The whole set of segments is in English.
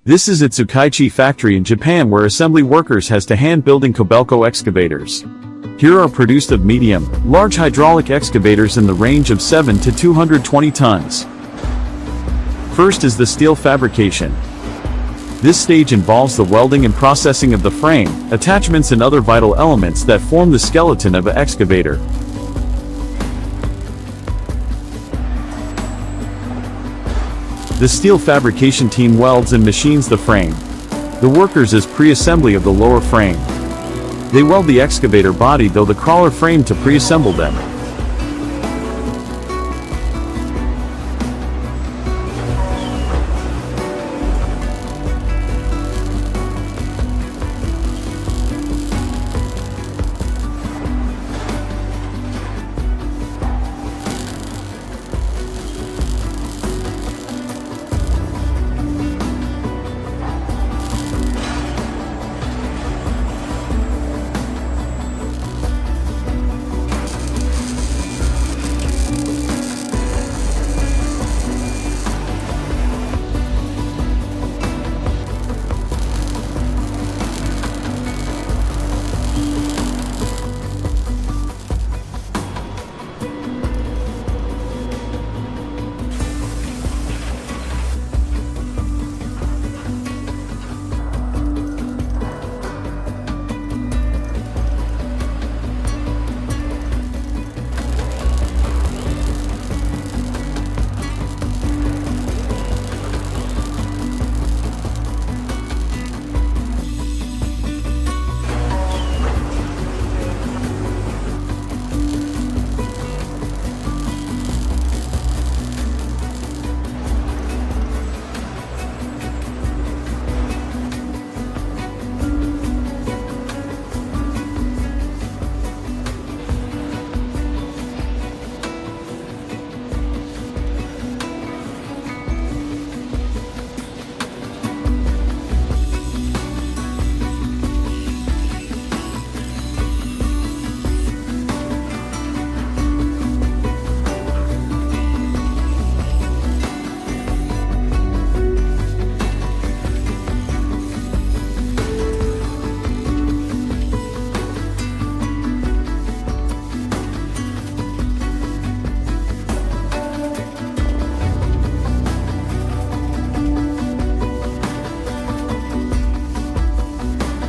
This is a Tsukaichi factory in Japan where assembly workers has to hand building KOBELCO excavators. Here are produced of medium, large hydraulic excavators in the range of 7 to 220 tons. First is the steel fabrication. This stage involves the welding and processing of the frame, attachments and other vital elements that form the skeleton of an excavator. The steel fabrication team welds and machines the frame. The workers is pre-assembly of the lower frame. They weld the excavator body though the crawler frame to pre-assemble them.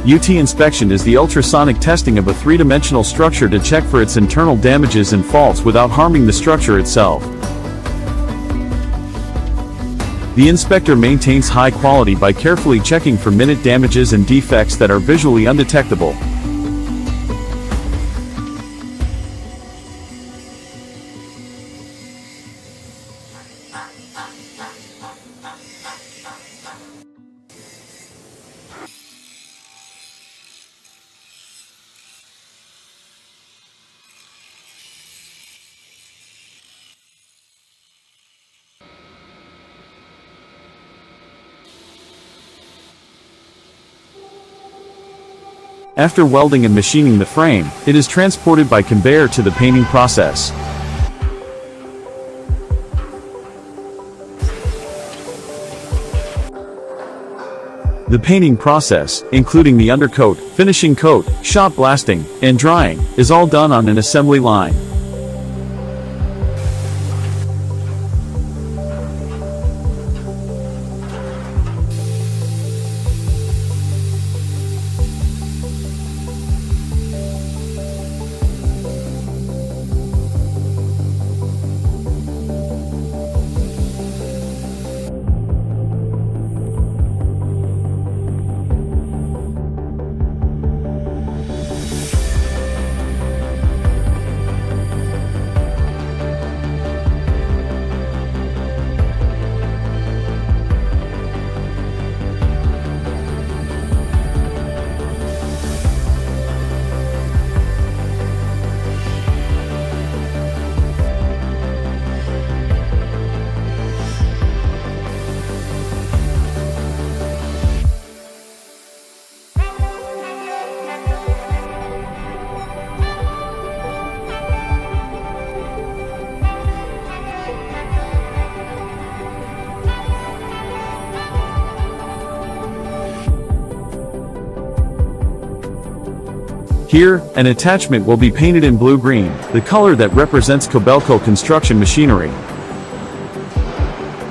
UT inspection is the ultrasonic testing of a three-dimensional structure to check for its internal damages and faults without harming the structure itself. The inspector maintains high quality by carefully checking for minute damages and defects that are visually undetectable. After welding and machining the frame, it is transported by conveyor to the painting process. The painting process, including the undercoat, finishing coat, shot blasting, and drying, is all done on an assembly line. Here, an attachment will be painted in blue-green, the color that represents KOBELCO construction machinery.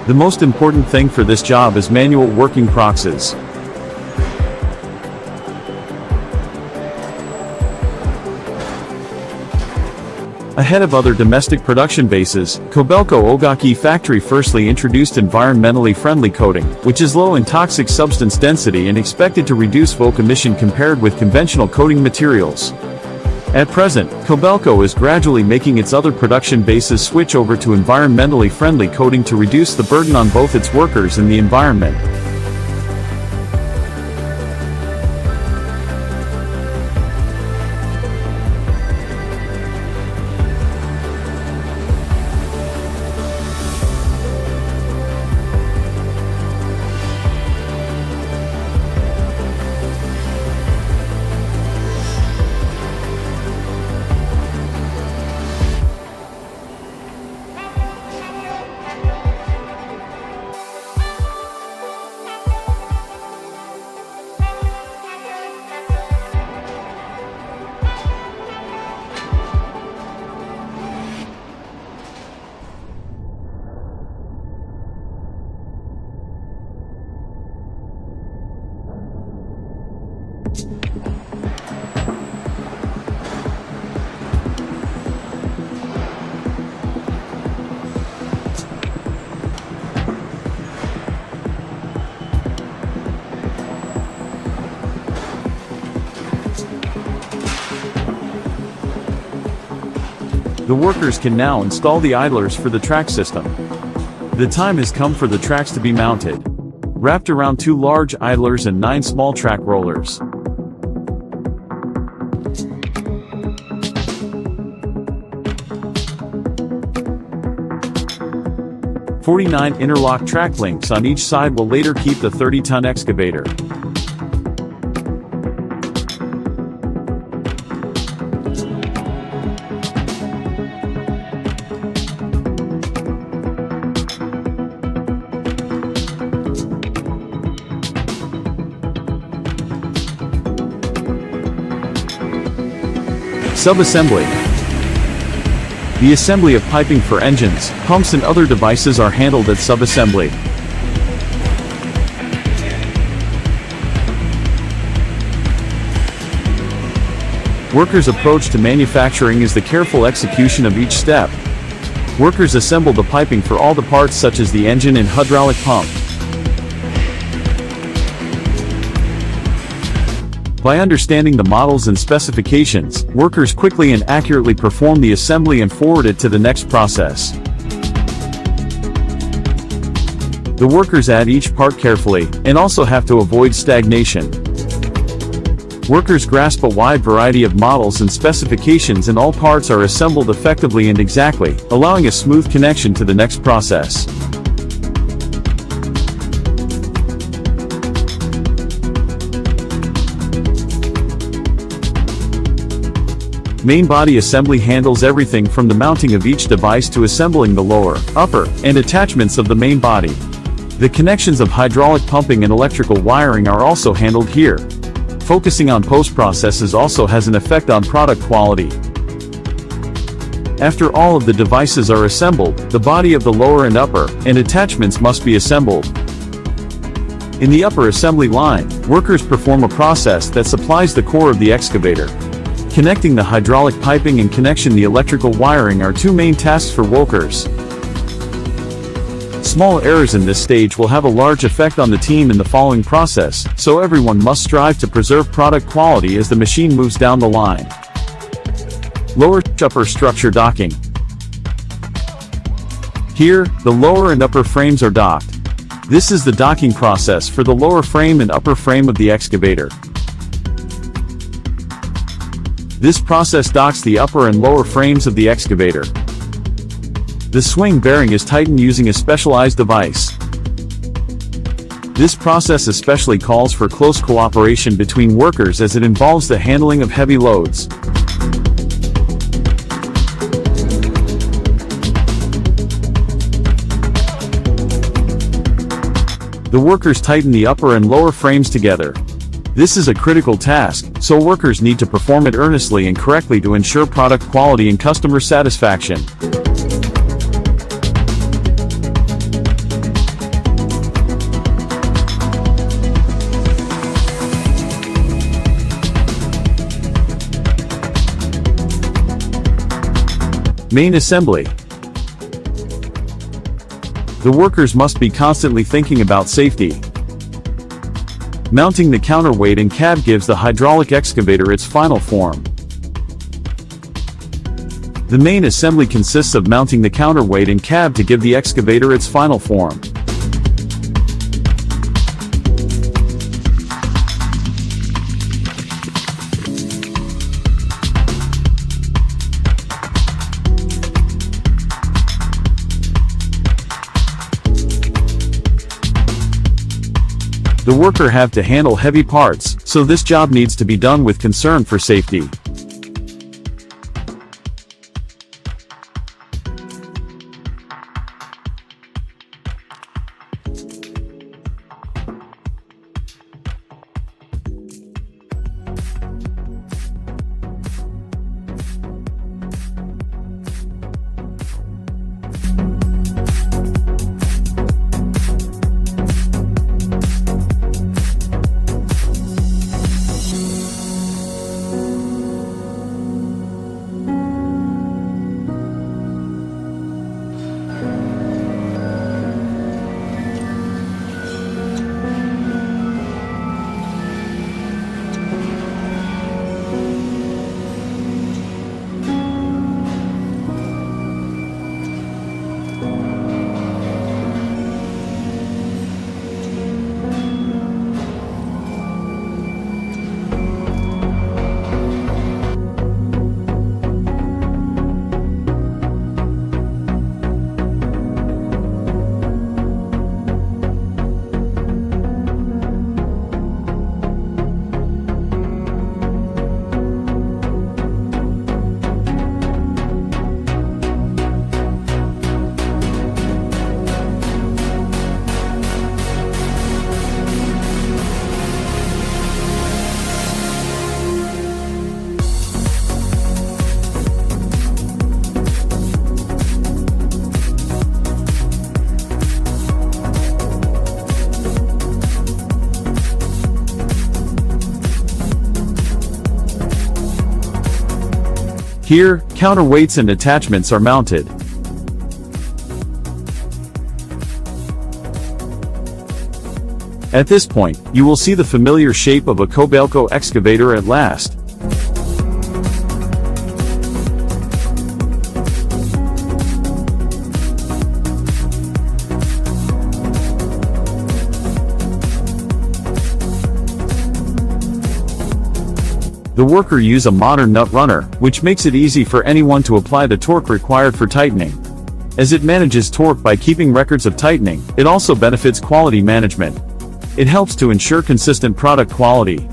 The most important thing for this job is manual working proxies. Ahead of other domestic production bases, KOBELCO Ogaki factory firstly introduced environmentally friendly coating, which is low in toxic substance density and expected to reduce VOC emission compared with conventional coating materials. At present, KOBELCO is gradually making its other production bases switch over to environmentally friendly coating to reduce the burden on both its workers and the environment. The workers can now install the idlers for the track system. The time has come for the tracks to be mounted. Wrapped around 2 large idlers and 9 small track rollers. "49 interlock track links on each side will later keep the 30-ton excavator. Sub-assembly. The assembly of piping for engines, pumps and other devices are handled at sub-assembly. Workers' approach to manufacturing is the careful execution of each step. Workers assemble the piping for all the parts such as the engine and hydraulic pump. By understanding the models and specifications, workers quickly and accurately perform the assembly and forward it to the next process. The workers add each part carefully, and also have to avoid stagnation. Workers grasp a wide variety of models and specifications, and all parts are assembled effectively and exactly, allowing a smooth connection to the next process. Main body assembly handles everything from the mounting of each device to assembling the lower, upper, and attachments of the main body. The connections of hydraulic pumping and electrical wiring are also handled here. Focusing on post-processes also has an effect on product quality. After all of the devices are assembled, the body of the lower and upper, and attachments must be assembled. In the upper assembly line, workers perform a process that supplies the core of the excavator. Connecting the hydraulic piping and connection the electrical wiring are 2 main tasks for workers. Small errors in this stage will have a large effect on the team in the following process, so everyone must strive to preserve product quality as the machine moves down the line. Lower-upper structure docking. Here, the lower and upper frames are docked. This is the docking process for the lower frame and upper frame of the excavator. This process docks the upper and lower frames of the excavator. The swing bearing is tightened using a specialized device. This process especially calls for close cooperation between workers as it involves the handling of heavy loads. The workers tighten the upper and lower frames together. This is a critical task, so workers need to perform it earnestly and correctly to ensure product quality and customer satisfaction. Main assembly. The workers must be constantly thinking about safety. Mounting the counterweight and cab gives the hydraulic excavator its final form. The main assembly consists of mounting the counterweight and cab to give the excavator its final form. The worker have to handle heavy parts, so this job needs to be done with concern for safety. Here, counterweights and attachments are mounted. At this point, you will see the familiar shape of a KOBELCO excavator at last. The worker use a modern nut runner, which makes it easy for anyone to apply the torque required for tightening. As it manages torque by keeping records of tightening, it also benefits quality management. It helps to ensure consistent product quality.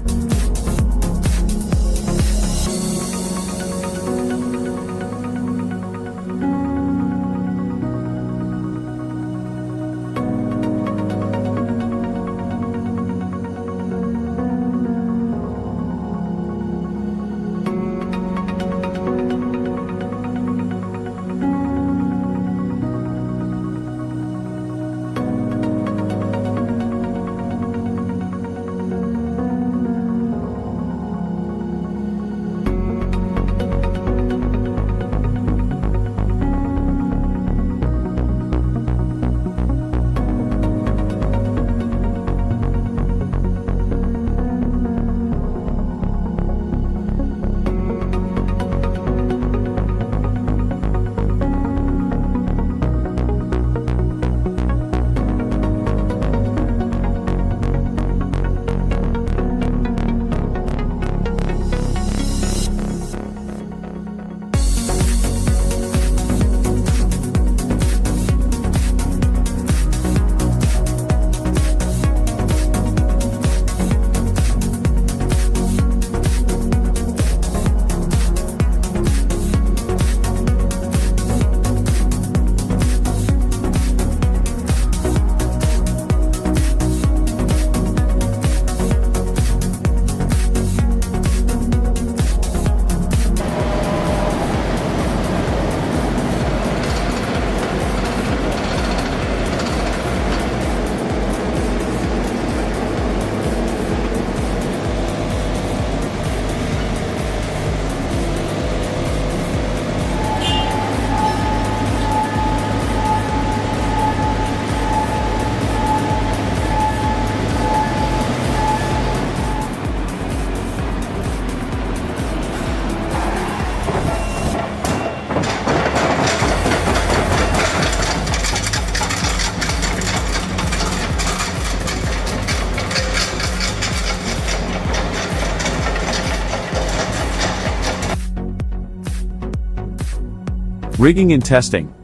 Rigging and testing.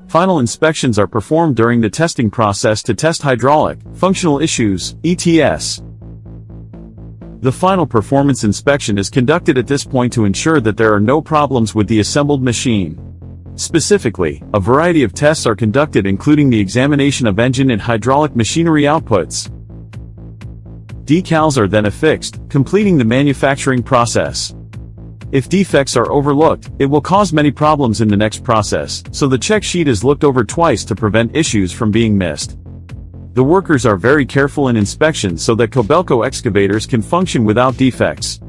Final inspections are performed during the testing process to test hydraulic, functional issues, ETS. The final performance inspection is conducted at this point to ensure that there are no problems with the assembled machine. Specifically, a variety of tests are conducted including the examination of engine and hydraulic machinery outputs. Decals are then affixed, completing the manufacturing process. If defects are overlooked, it will cause many problems in the next process, so the check sheet is looked over twice to prevent issues from being missed. The workers are very careful in inspection so that KOBELCO excavators can function without defects.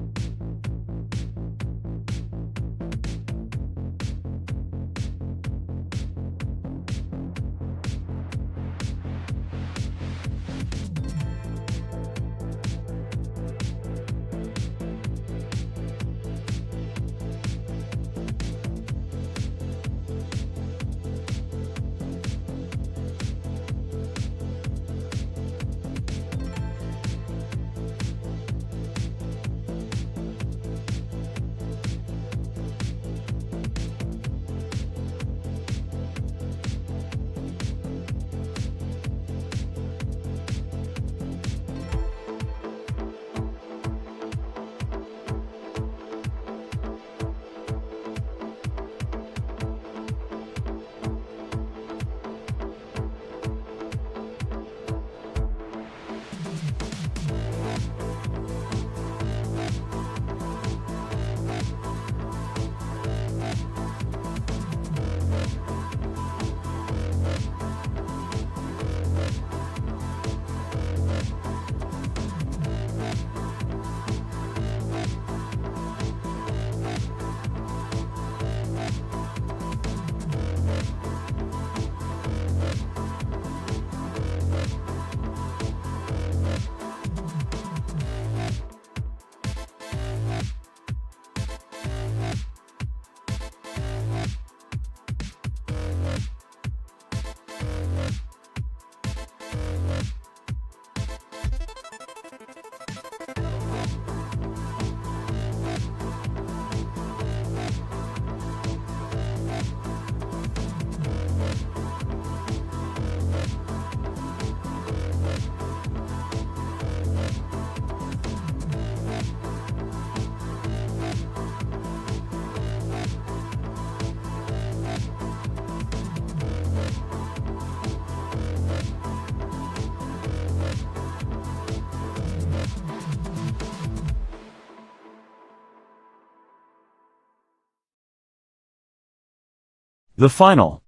The final.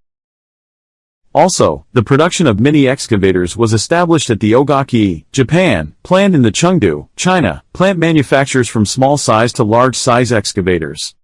Also, the production of mini excavators was established at the Ogaki, Japan, plant in the Chengdu, China. Plant manufactures from small size to large size excavators.